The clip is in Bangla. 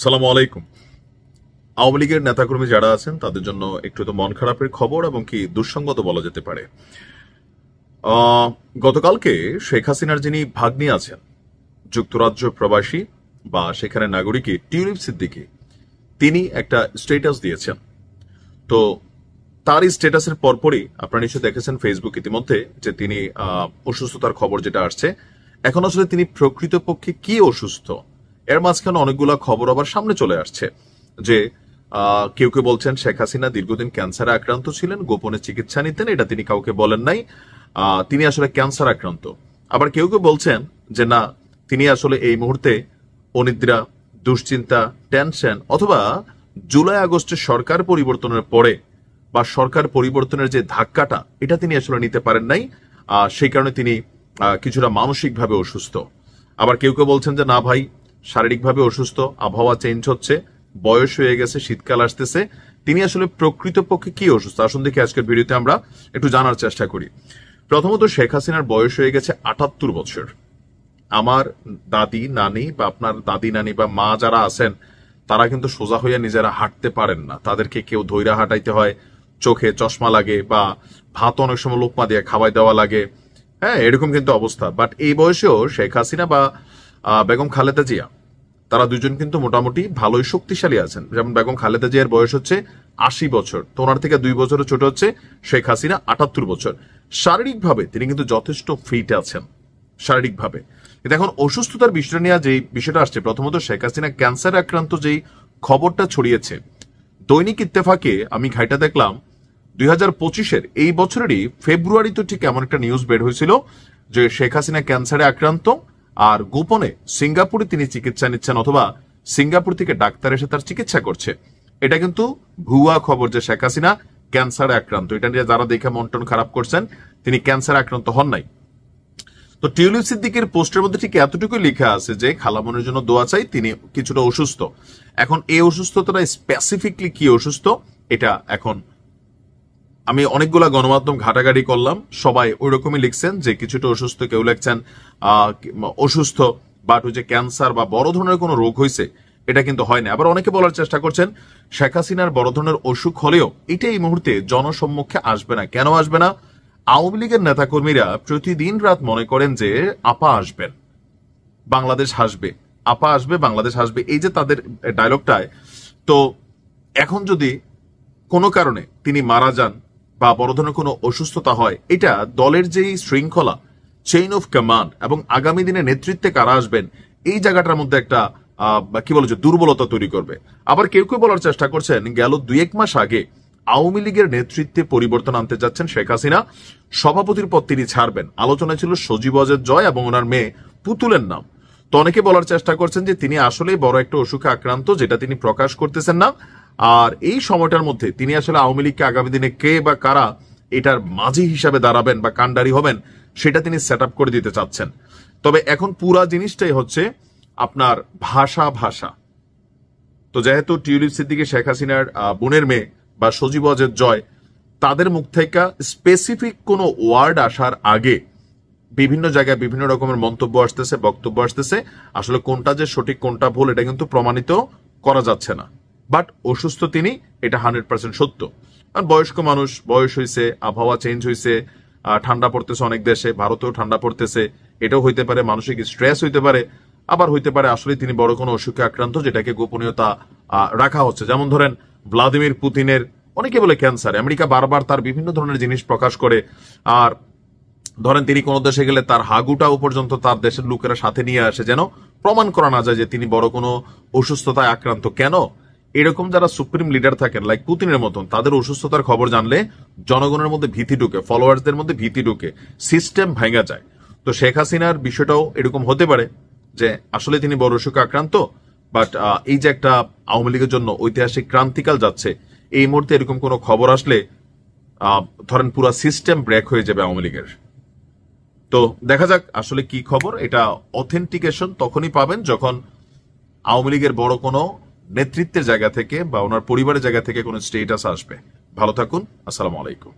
সালামু আলাইকুম। আওয়ামী লীগের নেতাকর্মী যারা আছেন তাদের জন্য একটু তো মন খারাপের খবর এবং কি দুঃসংগত বলা যেতে পারে। গতকালকে শেখ হাসিনার যিনি ভাগ্নি আছেন, যুক্তরাজ্য প্রবাসী বা সেখানে নাগরিক টিউলিপ সিদ্দিকী, তিনি একটা স্ট্যাটাস দিয়েছেন। তো তার এই স্ট্যাটাসের পরপরই আপনারা নিশ্চয়ই দেখেছেন ফেসবুক ইতিমধ্যে যে তিনি অসুস্থতার খবর যেটা আসছে। এখন আসলে তিনি প্রকৃতপক্ষে কি অসুস্থ, এর মাঝখানে অনেকগুলা খবর আবার সামনে চলে আসছে যে কেউ কেউ বলছেন শেখ হাসিনা দীর্ঘদিন ক্যান্সারে আক্রান্ত ছিলেন, গোপনে চিকিৎসা নিতেন, এটা তিনি কাউকে বলেন নাই, তিনি আসলে ক্যান্সার আক্রান্ত। আবার কেউ কেউ বলছেন যে না, তিনি আসলে এই মুহূর্তে অনিদ্রা, দুশ্চিন্তা, টেনশন অথবা জুলাই আগস্টের সরকার পরিবর্তনের পরে বা সরকার পরিবর্তনের যে ধাক্কাটা এটা তিনি আসলে নিতে পারেন নাই, সেই কারণে তিনি কিছুটা মানসিকভাবে অসুস্থ। আবার কেউ কেউ বলছেন যে না ভাই, শারীরিকভাবে অসুস্থ, আবহাওয়া চেঞ্জ হচ্ছে, বয়স হয়ে গেছে, শীতকাল আসতেছে, তিনি আসলে প্রকৃতপক্ষে কি অসুস্থ। আসুন দেখি আজকের ভিডিওতে আমরা একটু জানার চেষ্টা করি। প্রথমত, শেখ হাসিনার বয়স হয়ে গেছে ৭৮ বছর। আমার দাদি নানি বা আপনার দাদি নানি বা মা যারা আছেন তারা কিন্তু সোজা হইয়া নিজেরা হাঁটতে পারেন না, তাদেরকে কেউ ধৈর্য হাঁটাইতে হয়, চোখে চশমা লাগে বা ভাত অনেক সময় লোকমা দিয়ে খাওয়াই দেওয়া লাগে। হ্যাঁ, এরকম কিন্তু অবস্থা। বাট এই বয়সেও শেখ হাসিনা বা বেগম খালেদা জিয়া, তারা দুজন কিন্তু মোটামুটি ভালোই শক্তিশালী আছেন। যেমন বেগম খালেদা জিয়ার বয়স হচ্ছে ৮০ বছর, তো ওনার থেকে ২ বছরের ছোট হচ্ছে শেখ হাসিনা ৭৮ বছর। শারীরিকভাবে তিনি কিন্তু যথেষ্ট ফিট আছেন শারীরিকভাবে। কিন্তু এখন অসুস্থতার বিষয়টা নিয়ে যে বিষয়টা আসছে, প্রথমত শেখ হাসিনা ক্যান্সার আক্রান্ত যেই খবরটা ছড়িয়েছে, দৈনিক ইত্তেফাকে আমি ঘাইটা দেখলাম ২০২৫-এর এই বছরেরই ফেব্রুয়ারি তো ঠিক এমন একটা নিউজ বের হয়েছিল যে শেখ হাসিনা ক্যান্সারে আক্রান্ত আর গোপনে সিঙ্গাপুরে তিনি চিকিৎসা নিচ্ছেন অথবা সিঙ্গাপুর থেকে ডাক্তার এসে তার চিকিৎসা করছে। এটা কিন্তু ভুয়া খবর যে শেখ হাসিনা ক্যান্সারে আক্রান্ত। এটা নিয়ে যারা দেখে মন টন খারাপ করছেন, তিনি ক্যান্সারে আক্রান্ত হন নাই। তো টিউলিপ সিদ্দিকের পোস্টের মধ্যে ঠিক এতটুকুই লেখা আছে যে খালামনের জন্য দোয়া চাই, তিনি কিছুটা অসুস্থ। এখন এই অসুস্থতাটা স্পেসিফিকলি কি অসুস্থ, এটা এখন আমি অনেকগুলা গণমাধ্যম ঘাটাঘাটি করলাম, সবাই ওই রকমই লিখছেন যে কিছুটা অসুস্থ, কেউ লিখছেন অসুস্থ বাট ওই যে ক্যান্সার বা বড় ধরনের কোনো রোগ হয়েছে এটা কিন্তু হয় না। আবার অনেকে বলার চেষ্টা করছেন শেখ হাসিনার বড় ধরনের অসুখ হলেও এটা এই মুহূর্তে জনসম্মুখে আসবে না। কেন আসবে না? আওয়ামী লীগের নেতাকর্মীরা প্রতিদিন রাত মনে করেন যে আপা আসবেন, বাংলাদেশ হাসবে, আপা আসবে, বাংলাদেশ হাসবে, এই যে তাদের ডায়লগটায়। তো এখন যদি কোনো কারণে তিনি মারা যান বা বড় ধরনের কোনো অসুস্থতা হয়, এটা দলের যেই শৃঙ্খলা, চেইন অফ কমান্ড এবং আগামী দিনে নেতৃত্বে কারা আসবেন এই জায়গাটার মধ্যে একটা কি বলে যে দুর্বলতা তৈরি করবে। আবার কেউ কেউ বলার চেষ্টা করছেন গেল ২-১ মাস আগে আওয়ামী লীগের নেতৃত্বে পরিবর্তন আনতে যাচ্ছেন শেখ হাসিনা, সভাপতির পদ তিনি ছাড়বেন। আলোচনায় ছিল সজীব ওয়াজেদ জয় এবং ওনার মেয়ে পুতুলের নাম। তো অনেকে বলার চেষ্টা করছেন যে তিনি আসলে বড় একটা অসুখে আক্রান্ত, যেটা তিনি প্রকাশ করতেছেন না। আর এই সময়টার মধ্যে তিনি আসলে আওয়ামী লীগকে আগামী দিনে কে বা কারা এটার মাঝি হিসাবে দাঁড়াবেন বা কান্ডারি হবেন সেটা তিনি সেট আপ করে দিতে চাচ্ছেন। তবে এখন পুরা জিনিসটাই হচ্ছে আপনার ভাষা। তো যেহেতু টিউলিপ সিদ্দিকী শেখ হাসিনার বোনের মেয়ে বা সজীব ওয়াজেদ জয়, তাদের মুখ থেকে স্পেসিফিক কোনো ওয়ার্ড আসার আগে বিভিন্ন জায়গায় বিভিন্ন রকমের মন্তব্য আসতেছে, বক্তব্য আসতেছে। আসলে কোনটা যে সঠিক কোনটা ভুল এটা কিন্তু প্রমাণিত করা যাচ্ছে না। বাট অসুস্থ তিনি, এটা 100% সত্য। কারণ বয়স্ক মানুষ, বয়স হয়েছে, আবহাওয়া চেঞ্জ হয়েছে, ঠান্ডা পড়তেছে অনেক দেশে, ভারতেও ঠান্ডা পড়তেছে, এটাও হইতে পারে, মানসিক স্ট্রেস হইতে পারে, আবার হইতে পারে আসলে তিনি বড় কোনো অসুখে আক্রান্ত যেটাকে গোপনীয়তা রাখা হচ্ছে। যেমন ধরেন ভ্লাদিমির পুতিনের অনেকে বলে ক্যান্সার, আমেরিকা বারবার তার বিভিন্ন ধরনের জিনিস প্রকাশ করে। আর ধরেন তিনি কোন দেশে গেলে তার হাগুটাও পর্যন্ত তার দেশের লোকেরা সাথে নিয়ে আসে, যেন প্রমাণ করা না যায় যে তিনি বড় কোনো অসুস্থতায় আক্রান্ত। কেন? এরকম যারা সুপ্রিম লিডার থাকেন লাইক পুতিনের মতন, তাদের অসুস্থতার খবর জানলে জনগণের মধ্যে ভীতি ঢুকে, ফলোয়ার্সদের মধ্যে ভীতি ঢুকে, সিস্টেম ভেঙে যায়। তো শেখ হাসিনার বিষয়টাও এরকম হতে পারে যে আসলে তিনি বড় অসুখে আক্রান্ত, বাট এই যে একটা আওয়ামী লীগের জন্য ঐতিহাসিক ক্রান্তিকাল যাচ্ছে, এই মুহূর্তে এরকম কোনো খবর আসলে ধরেন পুরো সিস্টেম ব্রেক হয়ে যাবে আওয়ামী লীগের। তো দেখা যাক আসলে কি খবর। এটা অথেন্টিকেশন তখনই পাবেন যখন আওয়ামী লীগের বড় কোনো নেতৃত্বের জায়গা থেকে বা ওনার পরিবারের জায়গা থেকে কোনো স্টেটাস আসবে। ভালো থাকুন, আসসালামু আলাইকুম।